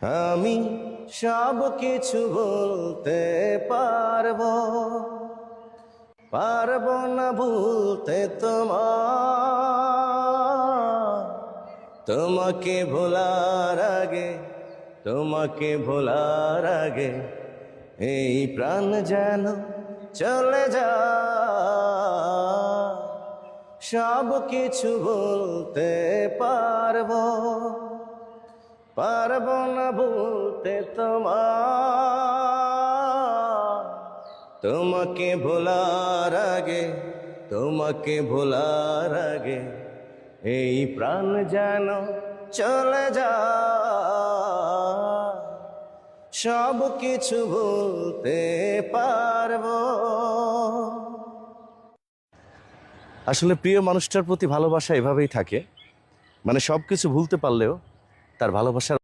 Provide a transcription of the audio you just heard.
আমি সব কিছু বলতে পারবো, পারবো না ভুলতে তোমাকে ভোলার আগে, তোমাকে ভোলার আগে এই প্রাণ যেন চলে যায়। সব কিছু বলতে পারবো, পারবো না ভুলতে তোমাকে ভোলার আগে, তোমাকে ভোলার আগে এই প্রাণ যেন চলে যায়। সব কিছু বলতে পারবো। আসলে প্রিয় মানুষটার প্রতি ভালোবাসা এভাবেই থাকে, মানে সব কিছু ভুলতে পারলেও তার ভালোবাসার